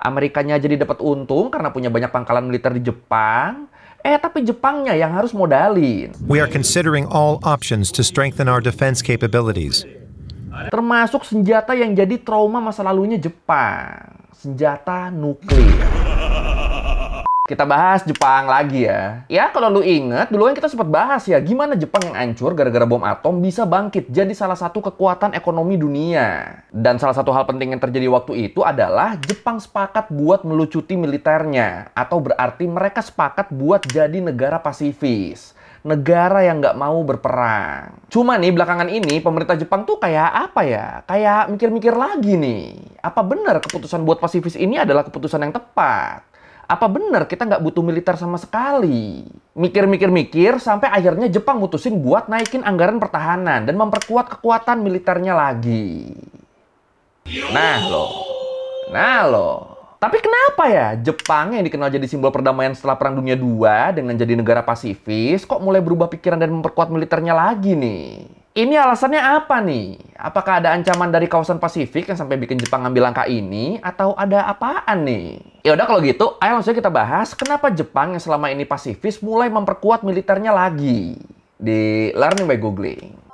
Amerikanya jadi dapat untung karena punya banyak pangkalan militer di Jepang. Tapi Jepangnya yang harus modalin. We are considering all options to strengthen our defense capabilities. Termasuk senjata yang jadi trauma masa lalunya Jepang. Senjata nuklir. Kita bahas Jepang lagi ya. Ya kalau lu inget, dulu kan kita sempat bahas ya gimana Jepang yang hancur gara-gara bom atom bisa bangkit jadi salah satu kekuatan ekonomi dunia. Dan salah satu hal penting yang terjadi waktu itu adalah Jepang sepakat buat melucuti militernya. Atau berarti mereka sepakat buat jadi negara pasifis. Negara yang nggak mau berperang. Cuma nih belakangan ini pemerintah Jepang tuh kayak apa ya? Kayak mikir-mikir lagi nih. Apa benar keputusan buat pasifis ini adalah keputusan yang tepat? Apa benar kita nggak butuh militer sama sekali? Mikir-mikir-mikir sampai akhirnya Jepang mutusin buat naikin anggaran pertahanan dan memperkuat kekuatan militernya lagi. Nah loh. Tapi kenapa ya Jepang yang dikenal jadi simbol perdamaian setelah Perang Dunia II dengan jadi negara pasifis kok mulai berubah pikiran dan memperkuat militernya lagi nih? Ini alasannya apa nih? Apakah ada ancaman dari kawasan Pasifik yang sampai bikin Jepang ngambil langkah ini? Atau ada apaan nih? Ya udah kalau gitu, ayo langsung kita bahas kenapa Jepang yang selama ini pasifis mulai memperkuat militernya lagi. Di Learning by Googling.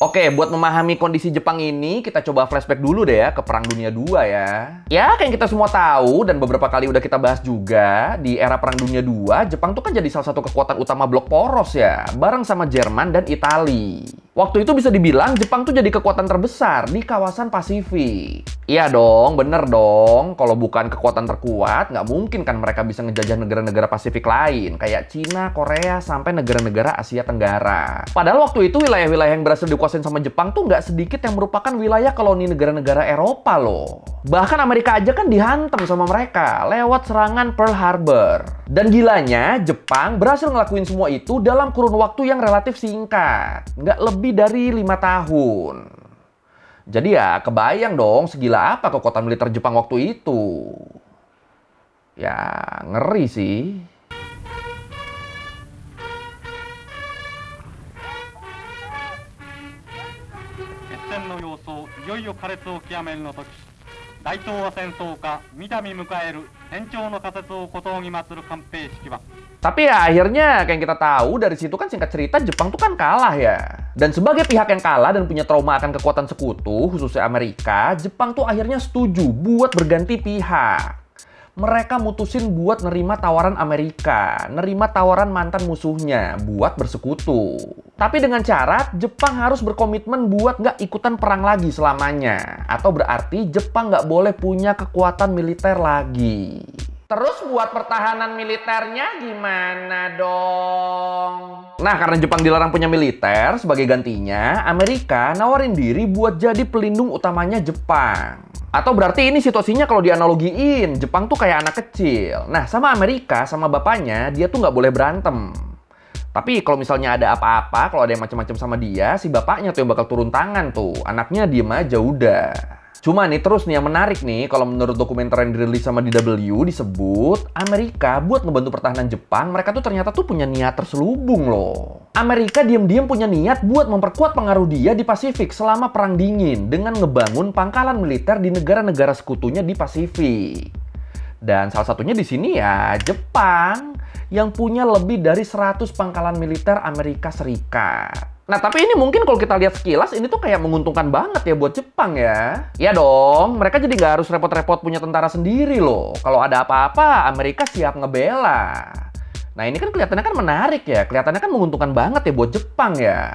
Oke, buat memahami kondisi Jepang ini, kita coba flashback dulu deh ya ke Perang Dunia II ya. Ya, kayak yang kita semua tahu dan beberapa kali udah kita bahas juga, di era Perang Dunia II, Jepang tuh kan jadi salah satu kekuatan utama blok poros ya, bareng sama Jerman dan Italia. Waktu itu bisa dibilang Jepang tuh jadi kekuatan terbesar di kawasan Pasifik. Iya dong, bener dong. Kalau bukan kekuatan terkuat, nggak mungkin kan mereka bisa ngejajah negara-negara Pasifik lain, kayak Cina, Korea, sampai negara-negara Asia Tenggara. Padahal waktu itu wilayah-wilayah yang berhasil dikuasain sama Jepang tuh nggak sedikit yang merupakan wilayah koloni negara-negara Eropa loh. Bahkan Amerika aja kan dihantam sama mereka lewat serangan Pearl Harbor. Dan gilanya, Jepang berhasil ngelakuin semua itu dalam kurun waktu yang relatif singkat. Nggak lebih dari 5 tahun. Jadi ya kebayang dong segila apa kekuatan militer Jepang waktu itu. Ya ngeri sih. Tapi ya akhirnya kayak yang kita tahu dari situ kan singkat cerita Jepang tuh kan kalah ya. Dan sebagai pihak yang kalah dan punya trauma akan kekuatan sekutu, khususnya Amerika, Jepang tuh akhirnya setuju buat berganti pihak. Mereka mutusin buat nerima tawaran Amerika, nerima tawaran mantan musuhnya buat bersekutu. Tapi dengan syarat Jepang harus berkomitmen buat nggak ikutan perang lagi selamanya. Atau berarti Jepang nggak boleh punya kekuatan militer lagi. Terus buat pertahanan militernya gimana dong? Nah, karena Jepang dilarang punya militer, sebagai gantinya, Amerika nawarin diri buat jadi pelindung utamanya Jepang. Atau berarti ini situasinya kalau dianalogiin, Jepang tuh kayak anak kecil. Nah, sama Amerika, sama bapaknya, dia tuh nggak boleh berantem. Tapi kalau misalnya ada apa-apa, kalau ada yang macam-macam sama dia, si bapaknya tuh yang bakal turun tangan tuh. Anaknya diem aja udah. Cuma nih terus nih yang menarik nih, kalau menurut dokumenter yang dirilis sama DW disebut Amerika buat ngebantu pertahanan Jepang, mereka tuh ternyata tuh punya niat terselubung loh. Amerika diam-diam punya niat buat memperkuat pengaruh dia di Pasifik selama Perang Dingin dengan ngebangun pangkalan militer di negara-negara sekutunya di Pasifik. Dan salah satunya di sini ya Jepang yang punya lebih dari 100 pangkalan militer Amerika Serikat. Nah, tapi ini mungkin kalau kita lihat sekilas, ini tuh kayak menguntungkan banget ya buat Jepang ya. Ya dong, mereka jadi nggak harus repot-repot punya tentara sendiri loh. Kalau ada apa-apa, Amerika siap ngebela. Nah, ini kan kelihatannya kan menarik ya. Kelihatannya kan menguntungkan banget ya buat Jepang ya.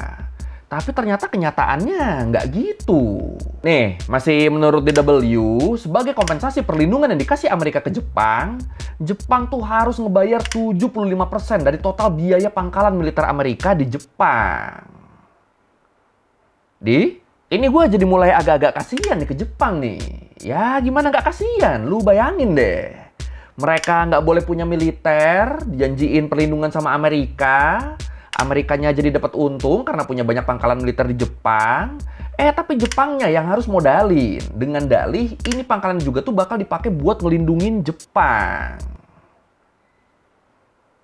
Tapi ternyata kenyataannya nggak gitu. Nih, masih menurut DW, sebagai kompensasi perlindungan yang dikasih Amerika ke Jepang, Jepang tuh harus ngebayar 75% dari total biaya pangkalan militer Amerika di Jepang. Ini gue jadi mulai agak-agak kasihan nih ke Jepang nih. Ya gimana nggak kasihan? Lu bayangin deh. Mereka nggak boleh punya militer, dijanjiin perlindungan sama Amerika. Amerikanya jadi dapat untung karena punya banyak pangkalan militer di Jepang. Tapi Jepangnya yang harus modalin. Dengan dalih, ini pangkalan juga tuh bakal dipakai buat ngelindungin Jepang.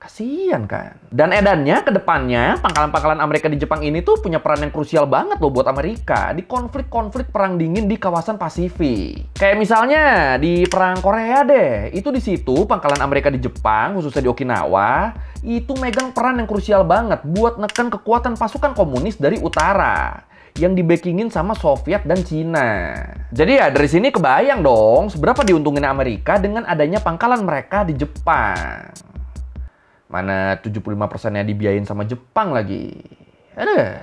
Kasian kan. Dan edannya ke depannya, pangkalan-pangkalan Amerika di Jepang ini tuh punya peran yang krusial banget loh buat Amerika di konflik-konflik perang dingin di kawasan Pasifik. Kayak misalnya di perang Korea deh, itu di situ pangkalan Amerika di Jepang, khususnya di Okinawa, itu megang peran yang krusial banget buat neken kekuatan pasukan komunis dari utara yang dibekingin sama Soviet dan Cina. Jadi ya dari sini kebayang dong seberapa diuntungin Amerika dengan adanya pangkalan mereka di Jepang. Mana 75%-nya dibiayain sama Jepang lagi. Aduh.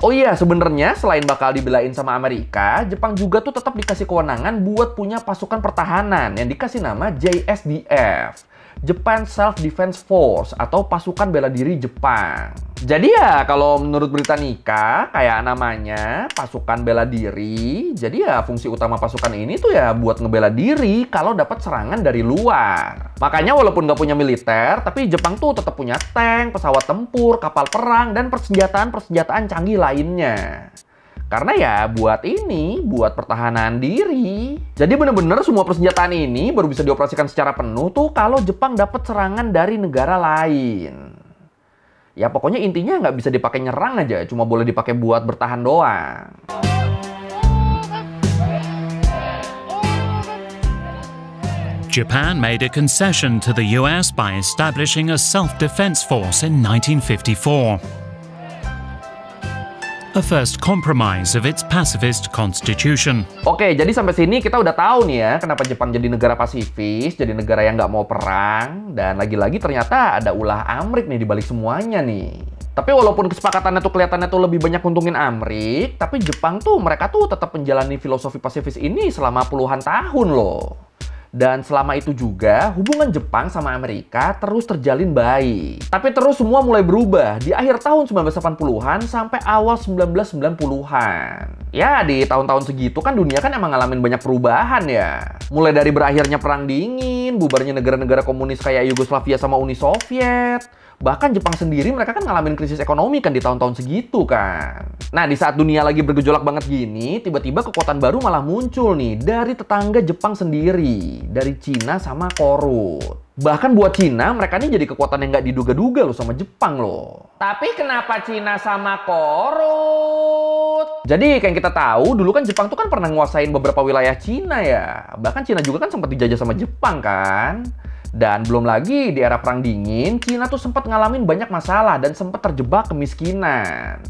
Oh iya, sebenarnya selain bakal dibelain sama Amerika, Jepang juga tuh tetap dikasih kewenangan buat punya pasukan pertahanan yang dikasih nama JSDF. Japan Self-Defense Force atau pasukan bela diri Jepang. Jadi ya kalau menurut Britannica kayak namanya pasukan bela diri. Jadi ya fungsi utama pasukan ini tuh ya buat ngebela diri kalau dapat serangan dari luar. Makanya walaupun nggak punya militer, tapi Jepang tuh tetap punya tank, pesawat tempur, kapal perang, dan persenjataan canggih lainnya. Karena ya buat pertahanan diri. Jadi bener-bener semua persenjataan ini baru bisa dioperasikan secara penuh tuh kalau Jepang dapat serangan dari negara lain. Ya pokoknya intinya nggak bisa dipakai nyerang aja, cuma boleh dipakai buat bertahan doang. Japan made a concession to the US by establishing a self-defense force in 1954. A first compromise of its pacifist constitution. Oke, jadi sampai sini kita udah tahu nih ya kenapa Jepang jadi negara pasifis, jadi negara yang nggak mau perang, dan lagi-lagi ternyata ada ulah Amrik nih di balik semuanya nih. Tapi walaupun kesepakatannya tuh kelihatannya tuh lebih banyak untungin Amrik, tapi Jepang tuh mereka tuh tetap menjalani filosofi pasifis ini selama puluhan tahun loh. Dan selama itu juga, hubungan Jepang sama Amerika terus terjalin baik. Tapi terus semua mulai berubah di akhir tahun 1980-an sampai awal 1990-an. Ya, di tahun-tahun segitu kan dunia kan emang ngalamin banyak perubahan ya. Mulai dari berakhirnya Perang Dingin, bubarnya negara-negara komunis kayak Yugoslavia sama Uni Soviet. Bahkan Jepang sendiri mereka kan ngalamin krisis ekonomi kan di tahun-tahun segitu kan. Nah, di saat dunia lagi bergejolak banget gini, tiba-tiba kekuatan baru malah muncul nih dari tetangga Jepang sendiri, dari Cina sama Korut. Bahkan buat Cina, mereka ini jadi kekuatan yang nggak diduga-duga loh sama Jepang loh. Tapi kenapa Cina sama Korut? Jadi kayak kita tahu, dulu kan Jepang tuh kan pernah nguasain beberapa wilayah Cina ya. Bahkan Cina juga kan sempat dijajah sama Jepang kan. Dan belum lagi di era Perang Dingin, Cina tuh sempat ngalamin banyak masalah dan sempat terjebak kemiskinan.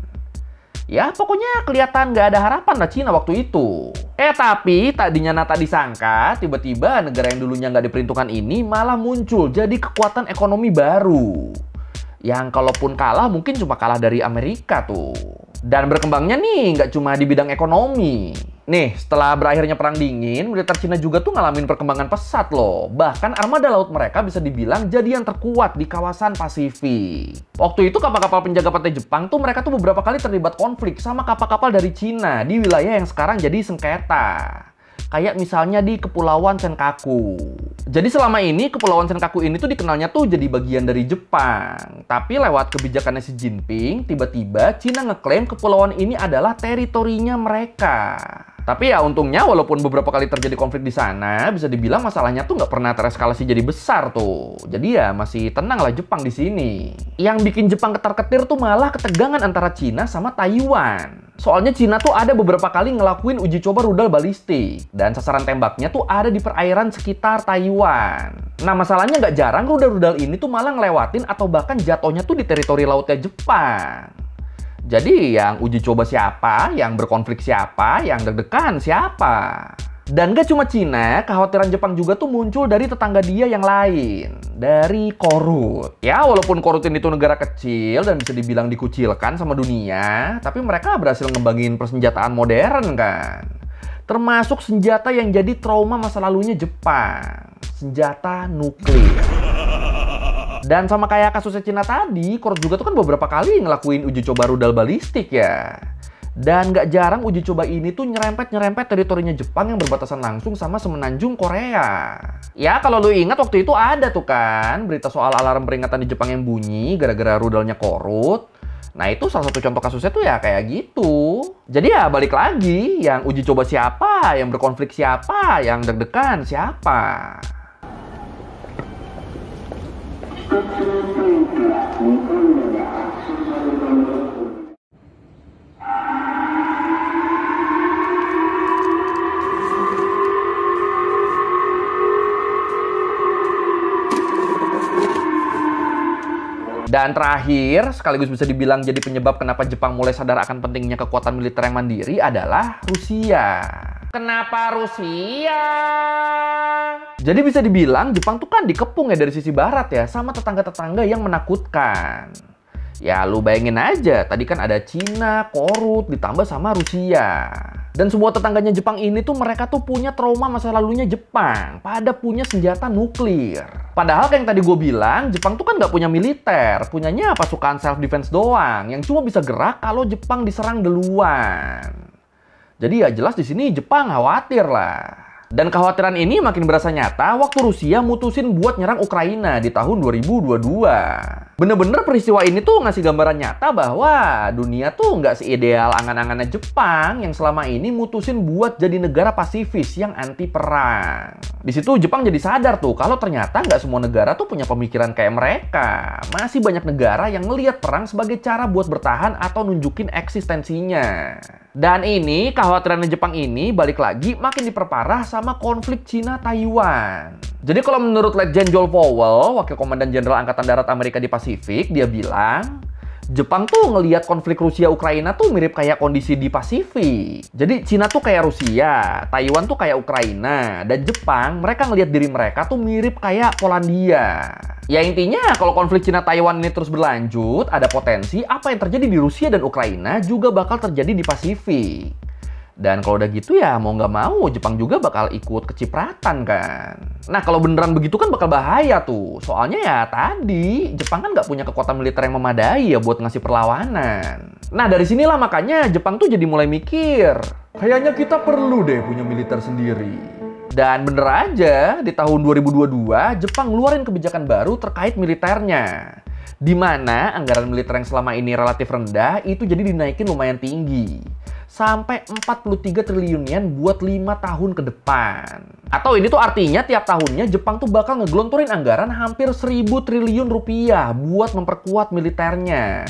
Ya pokoknya kelihatan nggak ada harapan lah Cina waktu itu. Tapi tadinya tak disangka, tiba-tiba negara yang dulunya nggak diperhitungkan ini malah muncul jadi kekuatan ekonomi baru. Yang kalaupun kalah mungkin cuma kalah dari Amerika tuh. Dan berkembangnya nih nggak cuma di bidang ekonomi. Nih, setelah berakhirnya Perang Dingin, militer Cina juga tuh ngalamin perkembangan pesat loh. Bahkan armada laut mereka bisa dibilang jadi yang terkuat di kawasan Pasifik. Waktu itu kapal-kapal penjaga pantai Jepang tuh mereka tuh beberapa kali terlibat konflik sama kapal-kapal dari Cina di wilayah yang sekarang jadi sengketa. Kayak misalnya di Kepulauan Senkaku. Jadi selama ini Kepulauan Senkaku ini tuh dikenalnya tuh jadi bagian dari Jepang. Tapi lewat kebijakannya Xi Jinping, tiba-tiba Cina ngeklaim kepulauan ini adalah teritorinya mereka. Tapi ya untungnya walaupun beberapa kali terjadi konflik di sana, bisa dibilang masalahnya tuh nggak pernah tereskalasi jadi besar tuh. Jadi ya masih tenang lah Jepang di sini. Yang bikin Jepang ketar-ketir tuh malah ketegangan antara Cina sama Taiwan. Soalnya Cina tuh ada beberapa kali ngelakuin uji coba rudal balistik. Dan sasaran tembaknya tuh ada di perairan sekitar Taiwan. Nah masalahnya nggak jarang rudal-rudal ini tuh malah ngelewatin atau bahkan jatuhnya tuh di teritori lautnya Jepang. Jadi yang uji coba siapa, yang berkonflik siapa, yang deg-degan siapa. Dan gak cuma Cina, kekhawatiran Jepang juga tuh muncul dari tetangga dia yang lain. Dari Korut. Ya walaupun Korut ini tuh negara kecil dan bisa dibilang dikucilkan sama dunia, tapi mereka berhasil ngembangin persenjataan modern kan. Termasuk senjata yang jadi trauma masa lalunya Jepang. Senjata nuklir. Dan sama kayak kasusnya Cina tadi, Korut juga tuh kan beberapa kali ngelakuin uji coba rudal balistik ya. Dan gak jarang uji coba ini tuh nyerempet-nyerempet teritorinya Jepang yang berbatasan langsung sama semenanjung Korea. Ya kalau lu ingat waktu itu ada tuh kan berita soal alarm peringatan di Jepang yang bunyi gara-gara rudalnya Korut. Nah itu salah satu contoh kasusnya tuh ya kayak gitu. Jadi ya balik lagi, yang uji coba siapa, yang berkonflik siapa, yang deg-degan siapa. Dan terakhir, sekaligus bisa dibilang jadi penyebab kenapa Jepang mulai sadar akan pentingnya kekuatan militer yang mandiri adalah Rusia. Kenapa Rusia? Jadi bisa dibilang Jepang tuh kan dikepung ya dari sisi barat ya, sama tetangga-tetangga yang menakutkan. Ya lu bayangin aja, tadi kan ada Cina, Korut, ditambah sama Rusia. Dan semua tetangganya Jepang ini tuh mereka tuh punya trauma masa lalunya Jepang, pada punya senjata nuklir. Padahal kayak yang tadi gue bilang, Jepang tuh kan nggak punya militer, punyanya pasukan self-defense doang, yang cuma bisa gerak kalau Jepang diserang duluan. Jadi ya jelas di sini Jepang khawatir lah. Dan kekhawatiran ini makin berasa nyata waktu Rusia mutusin buat nyerang Ukraina di tahun 2022. Bener-bener peristiwa ini tuh ngasih gambaran nyata bahwa dunia tuh nggak seideal angan-angannya Jepang yang selama ini mutusin buat jadi negara pasifis yang anti perang. Di situ Jepang jadi sadar tuh kalau ternyata nggak semua negara tuh punya pemikiran kayak mereka. Masih banyak negara yang ngelihat perang sebagai cara buat bertahan atau nunjukin eksistensinya. Dan ini, kekhawatiran Jepang ini balik lagi makin diperparah sama konflik Cina-Taiwan. Jadi kalau menurut Letjen Joel Powell, Wakil Komandan Jenderal Angkatan Darat Amerika di Pasifik, dia bilang, Jepang tuh ngelihat konflik Rusia-Ukraina tuh mirip kayak kondisi di Pasifik. Jadi Cina tuh kayak Rusia, Taiwan tuh kayak Ukraina, dan Jepang mereka ngelihat diri mereka tuh mirip kayak Polandia. Ya intinya kalau konflik Cina-Taiwan ini terus berlanjut, ada potensi apa yang terjadi di Rusia dan Ukraina juga bakal terjadi di Pasifik. Dan kalau udah gitu ya mau nggak mau Jepang juga bakal ikut kecipratan kan. Nah kalau beneran begitu kan bakal bahaya tuh. Soalnya ya tadi Jepang kan nggak punya kekuatan militer yang memadai ya buat ngasih perlawanan. Nah dari sinilah makanya Jepang tuh jadi mulai mikir, kayaknya kita perlu deh punya militer sendiri. Dan bener aja di tahun 2022 Jepang ngeluarin kebijakan baru terkait militernya. Di mana anggaran militer yang selama ini relatif rendah itu jadi dinaikin lumayan tinggi. Sampai 43 triliun yen buat 5 tahun ke depan. Atau ini tuh artinya tiap tahunnya Jepang tuh bakal ngegelontorin anggaran hampir 1.000 triliun rupiah buat memperkuat militernya.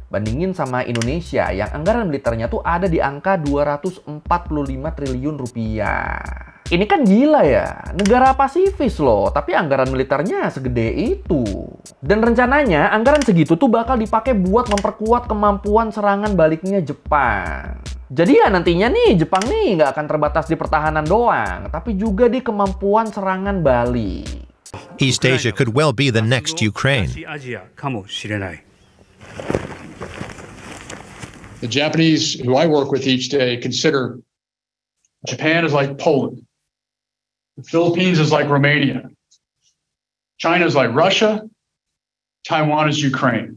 Bandingin sama Indonesia yang anggaran militernya tuh ada di angka 245 triliun rupiah. Ini kan gila ya, negara pasifis loh, tapi anggaran militernya segede itu. Dan rencananya anggaran segitu tuh bakal dipakai buat memperkuat kemampuan serangan baliknya Jepang. Jadi ya nantinya nih Jepang nih nggak akan terbatas di pertahanan doang, tapi juga di kemampuan serangan balik. East Asia could well be the next Ukraine. The Japanese, who I work with each day, consider Japan is like Poland. The Philippines is like Romania. China is like Russia. Taiwan is Ukraine.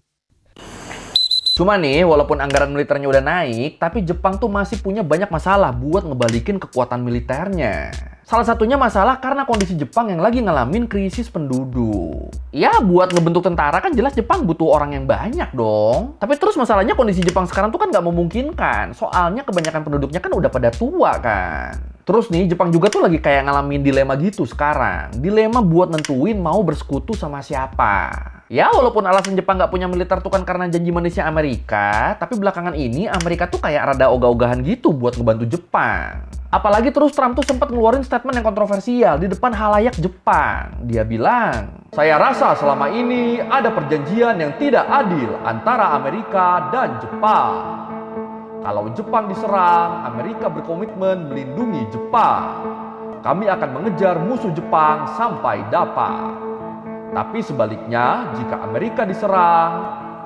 Cuma nih, walaupun anggaran militernya udah naik, tapi Jepang tuh masih punya banyak masalah buat ngebalikin kekuatan militernya. Salah satunya masalah karena kondisi Jepang yang lagi ngalamin krisis penduduk. Ya, buat ngebentuk tentara kan jelas Jepang butuh orang yang banyak dong. Tapi terus masalahnya kondisi Jepang sekarang tuh kan nggak memungkinkan. Soalnya kebanyakan penduduknya kan udah pada tua kan. Terus nih, Jepang juga tuh lagi kayak ngalamin dilema gitu sekarang. Dilema buat nentuin mau bersekutu sama siapa. Ya, walaupun alasan Jepang nggak punya militer tuh kan karena janji manisnya Amerika, tapi belakangan ini Amerika tuh kayak rada ogah-ogahan gitu buat ngebantu Jepang. Apalagi terus Trump tuh sempat ngeluarin statement yang kontroversial di depan halayak Jepang. Dia bilang, saya rasa selama ini ada perjanjian yang tidak adil antara Amerika dan Jepang. Kalau Jepang diserang, Amerika berkomitmen melindungi Jepang. Kami akan mengejar musuh Jepang sampai dapat. Tapi sebaliknya, jika Amerika diserang,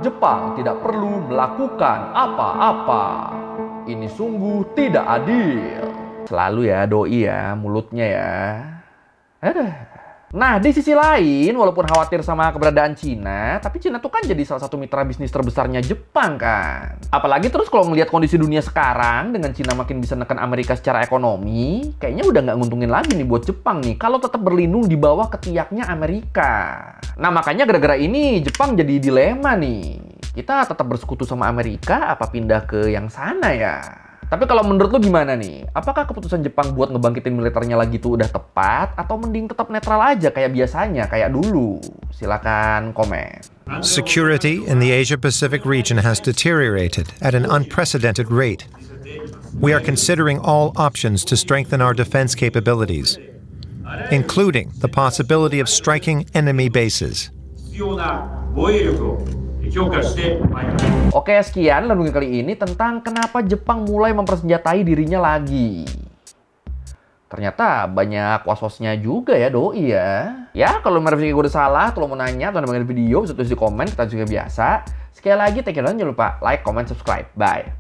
Jepang tidak perlu melakukan apa-apa. Ini sungguh tidak adil. Selalu ya, doi ya, mulutnya ya. Nah, di sisi lain, walaupun khawatir sama keberadaan Cina, tapi Cina tuh kan jadi salah satu mitra bisnis terbesarnya Jepang kan. Apalagi terus kalau ngelihat kondisi dunia sekarang, dengan Cina makin bisa neken Amerika secara ekonomi, kayaknya udah nggak nguntungin lagi nih buat Jepang nih, kalau tetap berlindung di bawah ketiaknya Amerika. Nah, makanya gara-gara ini Jepang jadi dilema nih. Kita tetap bersekutu sama Amerika, apa pindah ke yang sana ya? Tapi kalau menurut lu gimana nih? Apakah keputusan Jepang buat ngebangkitin militernya lagi tuh udah tepat? Atau mending tetap netral aja kayak biasanya, kayak dulu? Silakan komen. Security in the Asia-Pacific region has deteriorated at an unprecedented rate. We are considering all options to strengthen our defense capabilities, including the possibility of striking enemy bases. Oke, sekian Landungi kali ini tentang kenapa Jepang mulai mempersenjatai dirinya lagi. Ternyata banyak was-wasnya juga ya, doi ya. Ya, kalau merevisi gue udah salah, kalau mau nanya atau nambahin video, bisa tulis di komen, kita juga biasa. Sekali lagi, thank you, jangan lupa like, comment, subscribe. Bye.